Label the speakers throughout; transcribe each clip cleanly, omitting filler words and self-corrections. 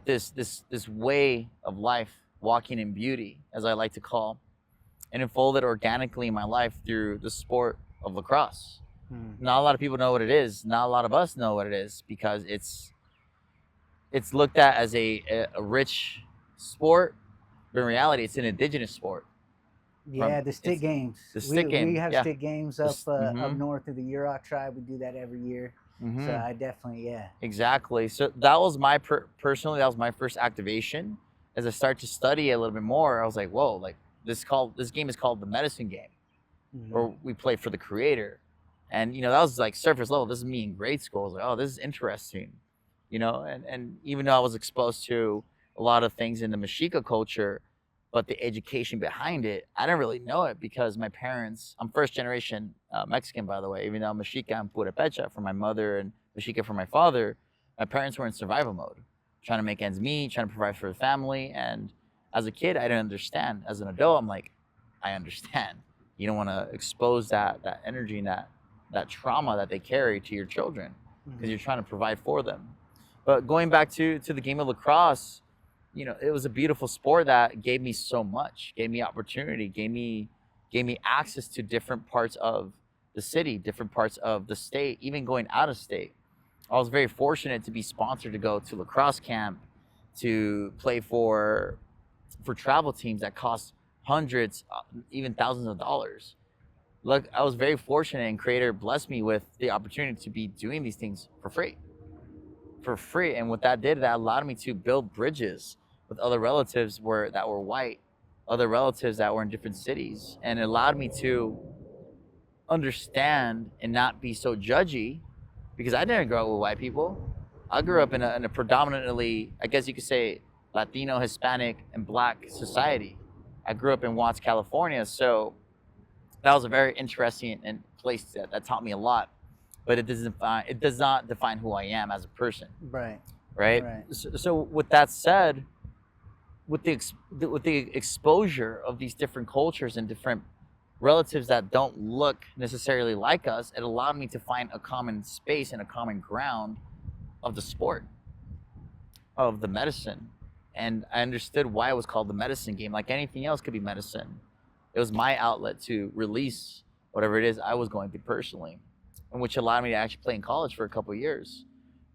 Speaker 1: this way of life, walking in beauty, as I like to call, and unfolded organically in my life through the sport of lacrosse.
Speaker 2: Mm.
Speaker 1: Not a lot of people know what it is. Not a lot of us know what it is because it's looked at as a rich sport, but in reality, it's an indigenous sport.
Speaker 2: Yeah, the stick
Speaker 1: It's
Speaker 2: games.
Speaker 1: the
Speaker 2: We
Speaker 1: stick
Speaker 2: we
Speaker 1: game.
Speaker 2: have
Speaker 1: Yeah.
Speaker 2: stick games up
Speaker 1: Mm-hmm.
Speaker 2: north of the Yurok tribe. We do that every year. So
Speaker 1: Mm-hmm.
Speaker 2: I definitely
Speaker 1: Exactly. So that was my personally, that was my first activation. As I start to study a little bit more, I was like, whoa, like this game is called the medicine game,
Speaker 2: Mhm.
Speaker 1: or we play for the creator. And that was like surface level. This is me in grade school. I was like, oh, this is interesting. And even though I was exposed to a lot of things in the Mexica culture, but the education behind it, I didn't really know it because my parents, I'm first generation Mexican, by the way, even though I'm Mexica and Purepecha from my mother and Mexica from my father, my parents were in survival mode, trying to make ends meet, trying to provide for the family. And as a kid, I didn't understand. As an adult, I'm like, I understand. You don't want to expose that energy and that trauma that they carry to your children because
Speaker 2: Mhm.
Speaker 1: you're trying to provide for them. But going back to the game of lacrosse, it was a beautiful sport that gave me so much, gave me opportunity, gave me access to different parts of the city, different parts of the state, even going out of state. I was very fortunate to be sponsored to go to lacrosse camp, to play for travel teams that cost hundreds, even thousands of dollars. Look, I was very fortunate, and Creator blessed me with the opportunity to be doing these things for free. And what that did, that allowed me to build bridges with other relatives that were white, other relatives that were in different cities, and it allowed me to understand and not be so judgy, because I didn't grow up with white people. I grew up in a predominantly, I guess you could say, Latino, Hispanic, and Black society. I grew up in Watts, California, so that was a very interesting and place that taught me a lot. But it does not define who I am as a person,
Speaker 2: Right.
Speaker 1: right?
Speaker 2: Right.
Speaker 1: So with that said, with the exposure of these different cultures and different relatives that don't look necessarily like us, it allowed me to find a common space and a common ground of the sport, of the medicine. And I understood why it was called the medicine game. Like anything else could be medicine. It was my outlet to release whatever it is I was going through personally, and which allowed me to actually play in college for a couple of years.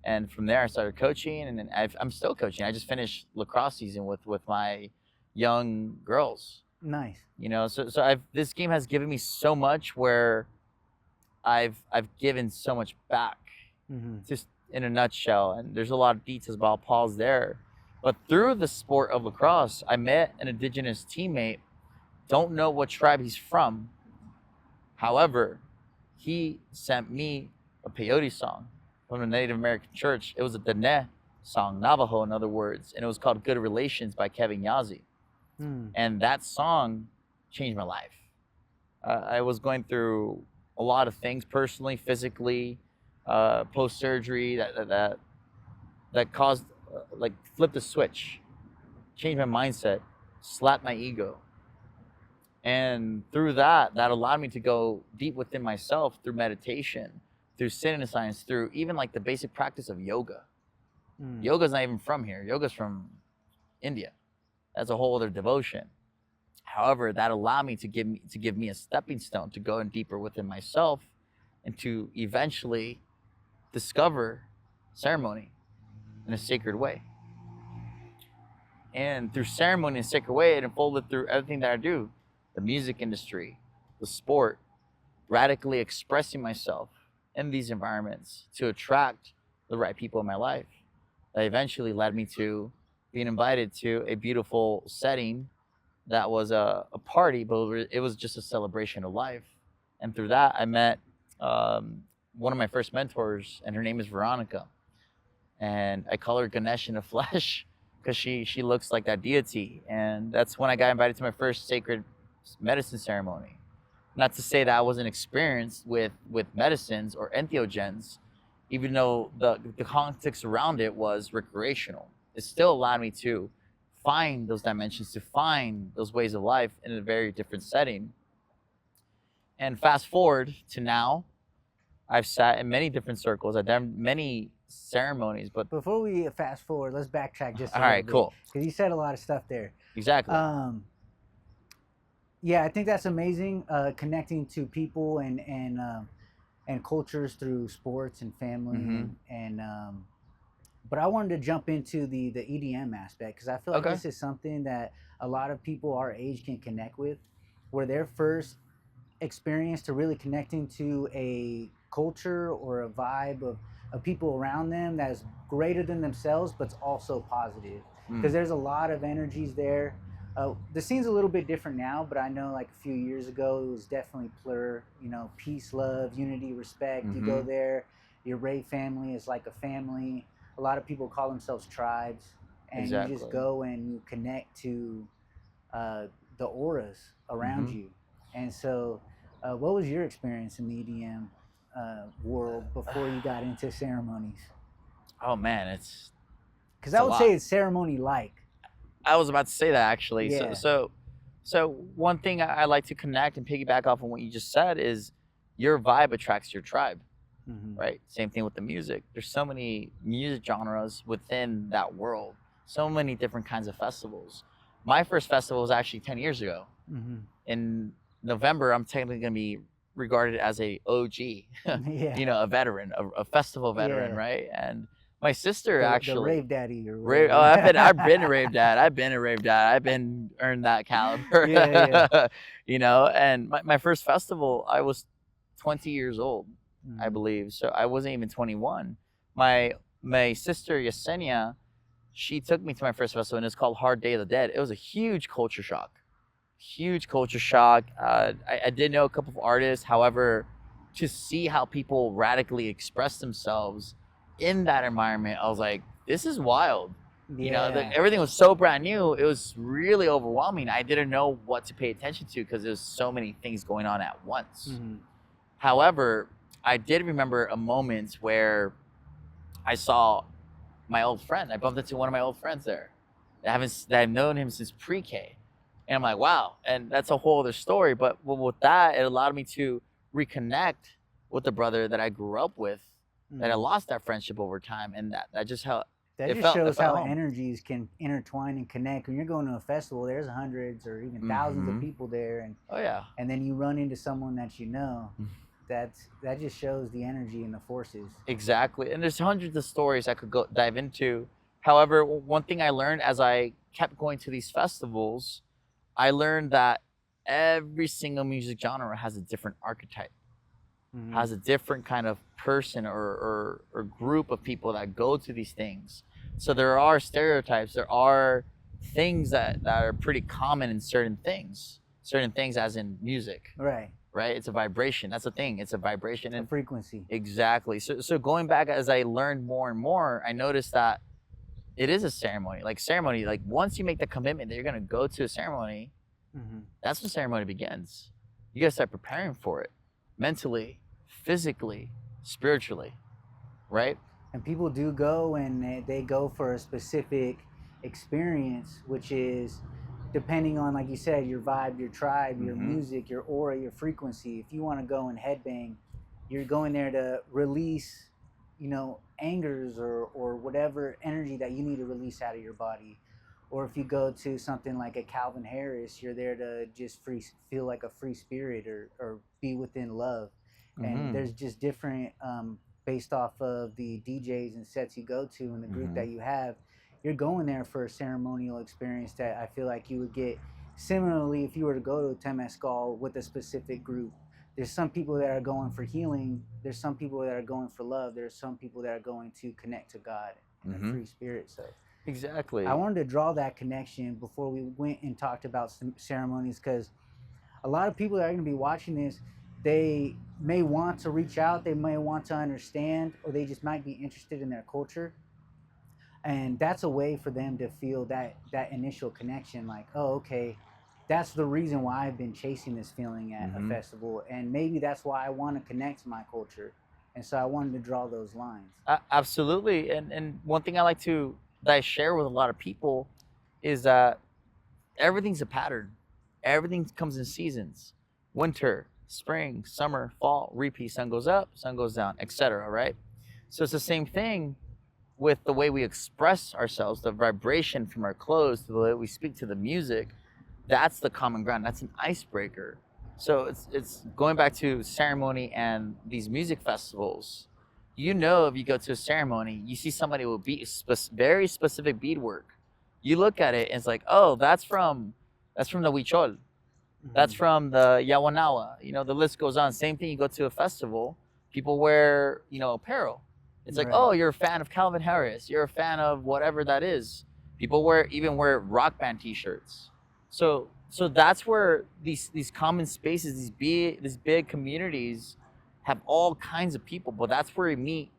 Speaker 1: And from there, I started coaching, and then I'm still coaching. I just finished lacrosse season with my young girls.
Speaker 2: Nice.
Speaker 1: So this game has given me so much, where I've given so much back,
Speaker 2: Hmm.
Speaker 1: just in a nutshell. And there's a lot of details, but I'll pause there. But through the sport of lacrosse, I met an indigenous teammate. Don't know what tribe he's from. However, he sent me a peyote song from a Native American church. It was a Dene song, Navajo in other words, and it was called Good Relations by Kevin Yazzie.
Speaker 2: Mm.
Speaker 1: And that song changed my life. I was going through a lot of things personally, physically, post surgery that caused, like, flipped a switch, changed my mindset, slapped my ego. And through that allowed me to go deep within myself through meditation, through sin science, through even like the basic practice of yoga.
Speaker 2: Mm.
Speaker 1: Yoga's not even from here. Yoga's from India. That's a whole other devotion. However, that allowed me to give me a stepping stone to go in deeper within myself, and to eventually discover ceremony in a sacred way. And through ceremony in a sacred way, it unfolded through everything that I do: the music industry, the sport, radically expressing myself in these environments to attract the right people in my life. That eventually led me to being invited to a beautiful setting that was a party, but it was just a celebration of life. And through that, I met one of my first mentors, and her name is Veronica. And I call her Ganesh in the flesh because she looks like that deity. And that's when I got invited to my first sacred medicine ceremony. Not to say that I wasn't experienced with medicines or entheogens, even though the context around it was recreational. It still allowed me to find those dimensions, to find those ways of life in a very different setting. And fast forward to now, I've sat in many different circles. I've done many ceremonies, but
Speaker 2: Before we fast forward, let's backtrack just a
Speaker 1: all
Speaker 2: little
Speaker 1: right,
Speaker 2: bit,
Speaker 1: cool,
Speaker 2: because you said a lot of stuff there.
Speaker 1: exactly.
Speaker 2: Yeah, I think that's amazing. Connecting to people and cultures through sports and family
Speaker 1: Mm-hmm.
Speaker 2: and but I wanted to jump into the EDM aspect, because I feel like
Speaker 1: Okay.
Speaker 2: this is something that a lot of people our age can connect with, where their first experience to really connecting to a culture or a vibe of people around them that is greater than themselves, but it's also positive, because there's a lot of energies there. The scene's a little bit different now, but I know like a few years ago it was definitely plur, peace, love, unity, respect. You go
Speaker 1: Mm-hmm.
Speaker 2: there, your Rave family is like a family. A lot of people call themselves tribes, and you just
Speaker 1: Exactly.
Speaker 2: go and you connect to uh, the auras around
Speaker 1: Mm-hmm.
Speaker 2: you. And so, what was your experience in the EDM world before you got into ceremonies?
Speaker 1: Oh man,
Speaker 2: Because
Speaker 1: it's
Speaker 2: I
Speaker 1: a
Speaker 2: would say
Speaker 1: lot.
Speaker 2: it's ceremony like.
Speaker 1: I was about to say that actually. So
Speaker 2: Yeah.
Speaker 1: so one thing I like to connect and piggyback off on what you just said is your vibe attracts your tribe,
Speaker 2: Mm-hmm.
Speaker 1: right? Same thing with the music. There's so many music genres within that world. So many different kinds of festivals. My first festival was actually 10 years ago.
Speaker 2: Mm-hmm.
Speaker 1: In November, I'm technically going to be regarded as a OG,
Speaker 2: Yeah.
Speaker 1: a veteran, a festival veteran,
Speaker 2: Yeah.
Speaker 1: right? And my sister
Speaker 2: The
Speaker 1: actually,
Speaker 2: rave daddy or
Speaker 1: Rave,
Speaker 2: whatever.
Speaker 1: oh, I've been a rave dad. I've been a rave dad. I've been earned that caliber.
Speaker 2: Yeah.
Speaker 1: And my first festival, I was 20 years old, I
Speaker 2: Mm-hmm.
Speaker 1: believe. So I wasn't even 21. My sister Yesenia, she took me to my first festival, and it's called Hard Day of the Dead. It was a huge culture shock. Huge culture shock. I did know a couple of artists. However, to see how people radically express themselves in that environment, I was like, this is wild.
Speaker 2: Yeah.
Speaker 1: Everything was so brand new. It was really overwhelming. I didn't know what to pay attention to because there's so many things going on at once.
Speaker 2: Mm-hmm.
Speaker 1: However, I did remember a moment where I saw my old friend. I bumped into one of my old friends there. I've known him since pre-K. And I'm like, wow. And that's a whole other story. But with that, it allowed me to reconnect with the brother that I grew up with, that I
Speaker 2: Mm-hmm.
Speaker 1: lost that friendship over time. And that just how
Speaker 2: That
Speaker 1: it
Speaker 2: just
Speaker 1: felt. It
Speaker 2: shows
Speaker 1: felt
Speaker 2: how
Speaker 1: home.
Speaker 2: energies can intertwine and connect. When you're going to a festival, there's hundreds or even thousands of people there,
Speaker 1: Oh yeah.
Speaker 2: and then you run into someone that you know. That just shows the energy and the forces.
Speaker 1: Exactly. And there's hundreds of stories I could go dive into. However, one thing I learned as I kept going to these festivals, I learned that every single music genre has a different archetype,
Speaker 2: Mm-hmm.
Speaker 1: has a different kind of person or group of people that go to these things. So there are stereotypes, there are things that are pretty common in certain things as in music,
Speaker 2: Right.
Speaker 1: right? It's a vibration. That's the thing. It's a vibration.
Speaker 2: A
Speaker 1: And
Speaker 2: frequency.
Speaker 1: exactly. So going back as I learned more and more, I noticed that it is a ceremony. Like once you make the commitment that you're gonna go to a ceremony,
Speaker 2: Mm-hmm.
Speaker 1: that's when ceremony begins. You gotta start preparing for it, mentally, physically, spiritually, right?
Speaker 2: And people do go and they go for a specific experience, which is depending on, like you said, your vibe, your tribe, your
Speaker 1: Mm-hmm.
Speaker 2: music, your aura, your frequency. If you want to go and headbang, you're going there to release, angers or whatever energy that you need to release out of your body. Or if you go to something like a Calvin Harris, you're there to just feel like a free spirit or be within love. And
Speaker 1: Mm-hmm.
Speaker 2: there's just different based off of the DJs and sets you go to and the group that you have. You're going there for a ceremonial experience that I feel like you would get similarly if you were to go to a Temescal with a specific group. There's some people that are going for healing. There's some people that are going for love. There's some people that are going to connect to God and the free spirit. So
Speaker 1: Exactly.
Speaker 2: I wanted to draw that connection before we went and talked about some ceremonies, because a lot of people that are going to be watching this, they may want to reach out, they may want to understand, or they just might be interested in their culture. And that's a way for them to feel that initial connection, like, oh, okay, that's the reason why I've been chasing this feeling at a festival, and maybe that's why I want to connect to my culture. And so I wanted to draw those lines.
Speaker 1: Absolutely. And one thing that I share with a lot of people is that everything's a pattern. Everything comes in seasons: winter, spring, summer, fall, repeat. Sun goes up, sun goes down, etc. Right? So it's the same thing with the way we express ourselves, the vibration from our clothes to the way we speak to the music. That's the common ground. That's an icebreaker. So it's going back to ceremony and these music festivals. You know, if you go to a ceremony, you see somebody with very specific beadwork. You look at it and it's like, oh, that's from the Huichol. That's
Speaker 2: Mhm.
Speaker 1: from the Yawanawa. You know, the list goes on. Same thing. You go to a festival, people wear, apparel. It's like,
Speaker 2: Right.
Speaker 1: oh, you're a fan of Calvin Harris. You're a fan of whatever that is. People wear rock band T-shirts. So that's where these common spaces, these big communities, have all kinds of people. But that's where you meet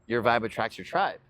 Speaker 1: your vibe attracts your tribe.